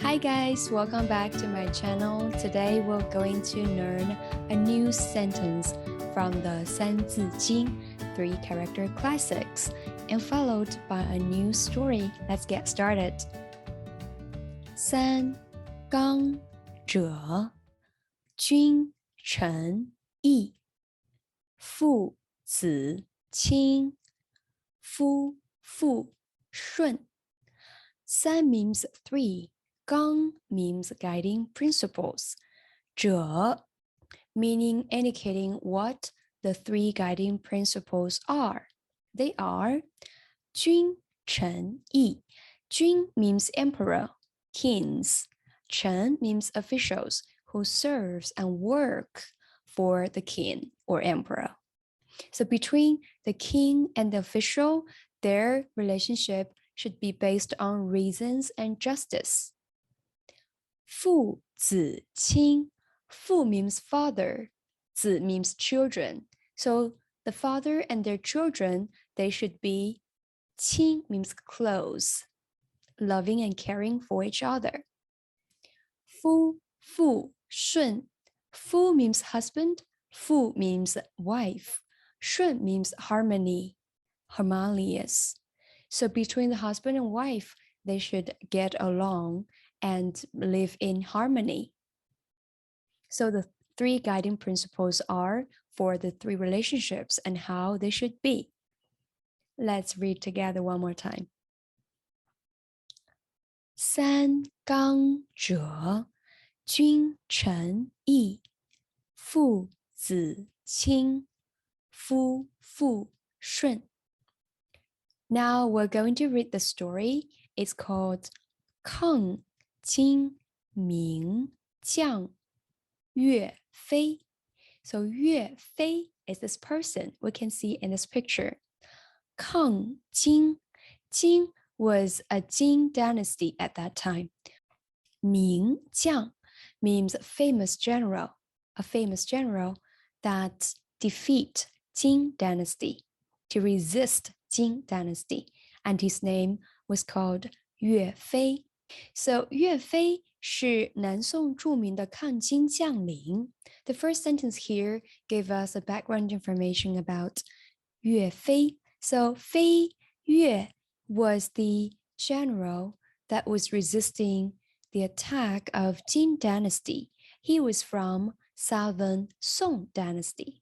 Hi guys, welcome back to my channel. Today we're going to learn a new sentence from the Sanzi Jing 3-character classics and followed by a new story. Let's get started. 三纲者，君臣义，父子亲，夫妇顺。三 means three. Gang means guiding principles. 者 meaning indicating what the three guiding principles are. They are 君臣义. Jun means emperor, kings. Chen means officials who serves and work for the king or emperor. So between the king and the official, their relationship should be based on reasons and justice. 父子亲. Fu means father. Zi means children. So the father and their children, they should be 亲 means close, loving and caring for each other. 夫妇顺. Fu means husband. Fu means wife. 顺 means harmony, harmonious. So between the husband and wife, they should get along and live in harmony. So the three guiding principles are for the three relationships and how they should be. Let's read together one more time. 三纲者，君臣义，父子亲，夫妇顺。Now we're going to read the story. It's called 抗金名将岳飞. So 岳飞 is this person we can see in this picture. 抗金 Jing was a Jing dynasty at that time. 名将 means famous general, a famous general that defeat Jing dynasty, to resist Jing dynasty, and his name was called 岳飞. So 岳飞是南宋著名的抗金将领. The first sentence here gave us a background information about 岳飞. So 飞岳 was the general that was resisting the attack of Jin dynasty. He was from southern Song dynasty.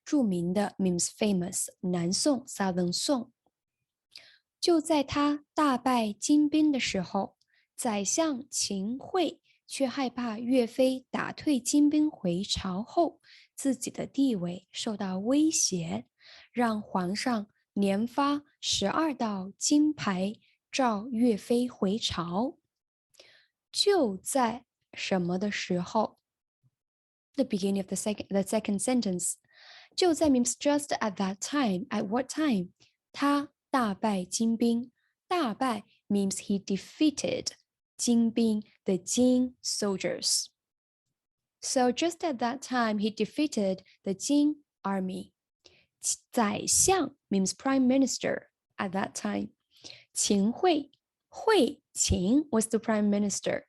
著名的 means famous, 南宋 southern Song. 就在他大败金兵的时候，宰相秦桧却害怕岳飞打退金兵回朝后，自己的地位受到威胁，让皇上连发12道金牌召岳飞回朝。就在什么的时候 The beginning of the second sentence. 就在 means just at that time. At what time? 他大败金兵。大败 means he defeated 金兵, the Jing soldiers. So just at that time, he defeated the Jing army. 宰相 means prime minister at that time. 秦桧 Qin was the prime minister.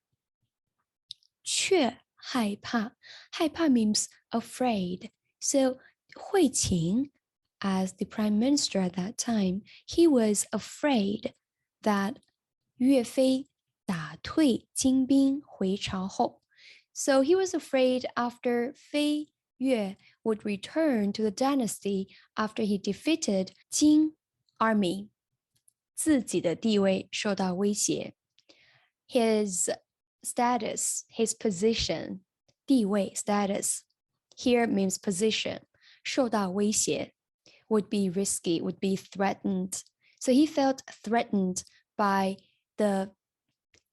却害怕 害怕 means afraid. So 惠秦 as the prime minister at that time, he was afraid that 岳飞打退金兵回朝后. So he was afraid after 飞岳 would return to the dynasty after he defeated Jing army. 自己的地位受到威胁. His status, his position, 地位 status, here means position, 受到威胁 would be risky, would be threatened. So he felt threatened by the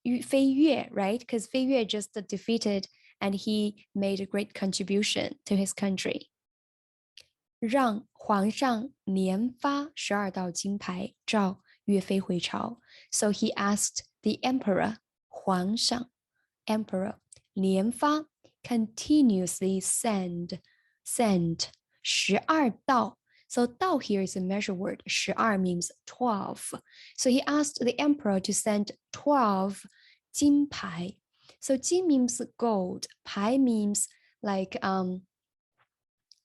飞岳, right? Because 飞岳 just defeated and he made a great contribution to his country. 让皇上连发12道金牌召岳飞回朝. So he asked the emperor, 皇上 emperor, 连发 continuously send 12道. So 道 here is a measure word. 12 means 12. So he asked the emperor to send 12金牌. So 金 means gold, 牌 means like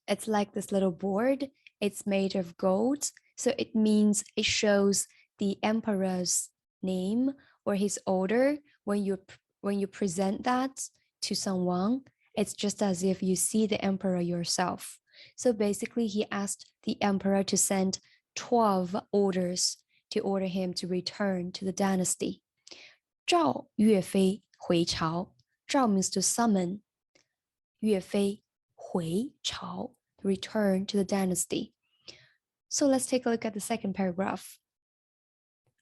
it's like this little board. It's made of gold. So it means it shows the emperor's name or his order when you present that to someone. It's just as if you see the emperor yourself. So basically, he asked the emperor to send 12 orders to order him to return to the dynasty. 召岳飞回朝. 召 means to summon. 岳飞回朝, return to the dynasty. So let's take a look at the second paragraph.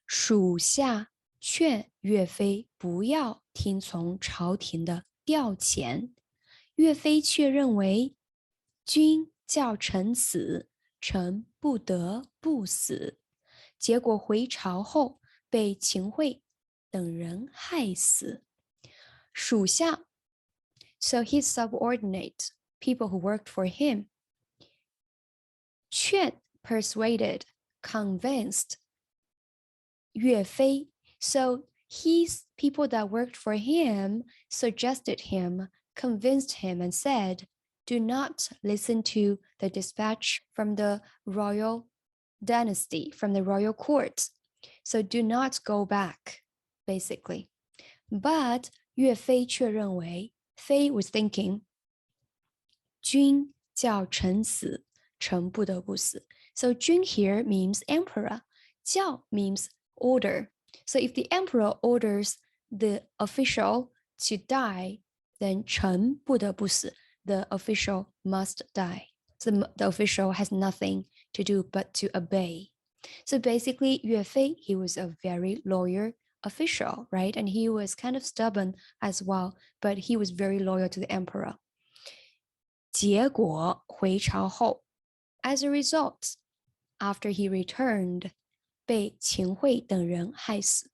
属下劝岳飞不要听从朝廷的调遣，岳飞却认为君叫臣死，臣不得不死。结果回朝后被秦桧等人害死。属下 So his subordinate, people who worked for him. 劝 persuaded, convinced. 岳飞 So his people that worked for him suggested him, convinced him, and said, do not listen to the dispatch from the royal dynasty, from the royal court. So do not go back, basically. But 岳飞却认为 Fei was thinking, 君叫臣死，臣不得不死. So 君 here means emperor. 教 means order. So if the emperor orders the official to die, then 臣不得不死. The official must die. So the official has nothing to do but to obey. So basically, Yue Fei, he was a very loyal official, right? And he was kind of stubborn as well, but he was very loyal to the emperor. 结果回朝后 as a result, after he returned, 被秦桧等人害死。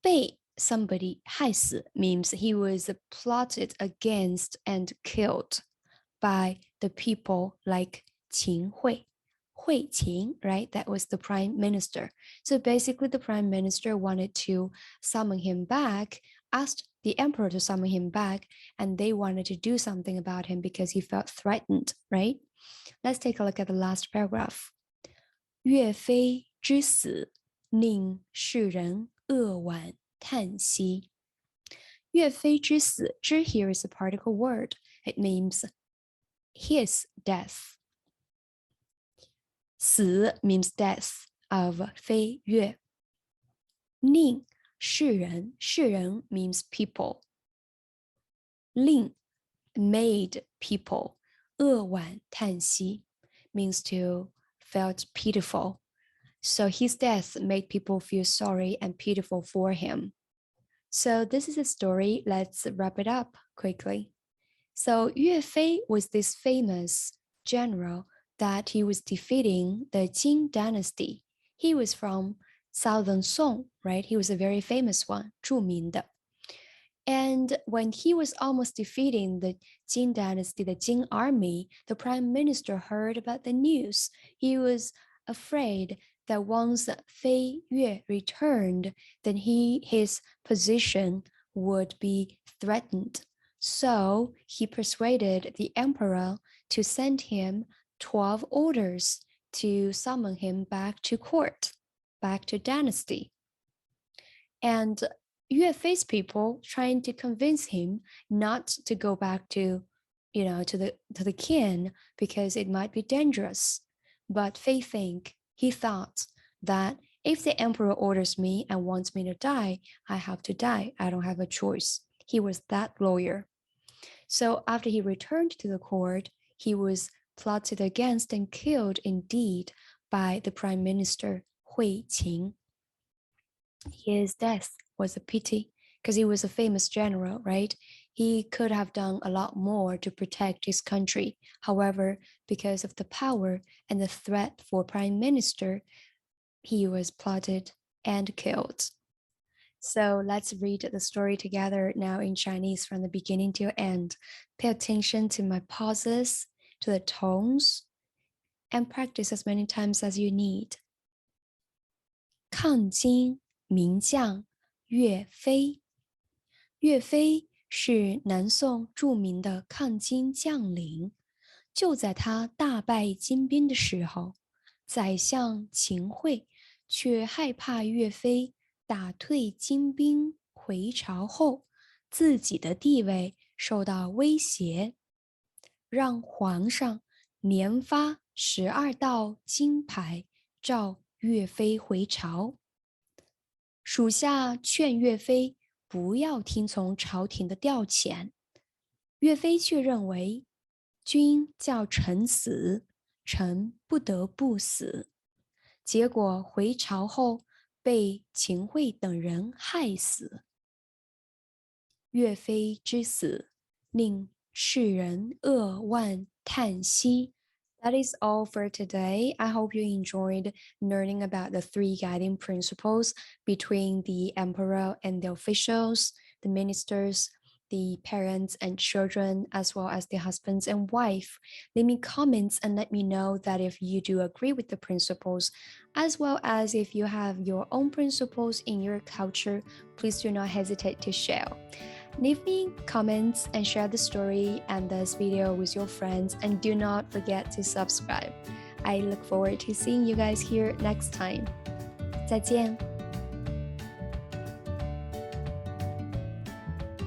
被 somebody 害死 means he was plotted against and killed by the people like 秦桧. Hui Qin, right? That was the prime minister. So basically, the prime minister wanted to summon him back, asked the emperor to summon him back, and they wanted to do something about him because he felt threatened, right? Let's take a look at the last paragraph. 岳飞之死令世人扼腕叹息。岳飞之死, 之 here is a particle word. It means his death. 死 means death of 飞跃。令世人 means people. 令 made people. 扼腕叹息 means to felt pitiful. So his death made people feel sorry and pitiful for him. So this is a story. Let's wrap it up quickly. So Yue Fei was this famous general that he was defeating the Jing dynasty. He was from southern Song, right? He was a very famous one, 著名的. And when he was almost defeating the Jing dynasty, the Jing army, the prime minister heard about the news. He was afraid that once Fei Yue returned, then his position would be threatened. So he persuaded the emperor to send him 12 orders to summon him back to court, back to dynasty. And Yue Fei's people trying to convince him not to go back to the king because it might be dangerous. But Fei he thought that if the emperor orders me and wants me to die, I have to die. I don't have a choice. He was that lawyer. So after he returned to the court, he was plotted against and killed indeed by the prime minister Hui Qin. His death was a pity because he was a famous general, right? He could have done a lot more to protect his country. However, because of the power and the threat for prime minister, he was plotted and killed. So let's read the story together now in Chinese from the beginning to end. Pay attention to my pauses, to the tones, and practice as many times as you need. 抗金名将岳飞岳飞是南宋著名的抗金将领，就在他大败金兵的时候，宰相秦桧却害怕岳飞打退金兵回朝后，自己的地位受到威胁，让皇上连发12道金牌召岳飞回朝。属下劝岳飞不要听从朝廷的调遣，岳飞却认为君叫臣死，臣不得不死。结果回朝后被秦桧等人害死。岳飞之死令世人扼腕叹息。That is all for today. I hope you enjoyed learning about the three guiding principles between the emperor and the officials, the ministers, the parents and children, as well as the husbands and wife. Leave me comments and let me know that if you do agree with the principles, as well as if you have your own principles in your culture, please do not hesitate to share. Leave me comments and share the story and this video with your friends, and do not forget to subscribe. I look forward to seeing you guys here next time. 再见。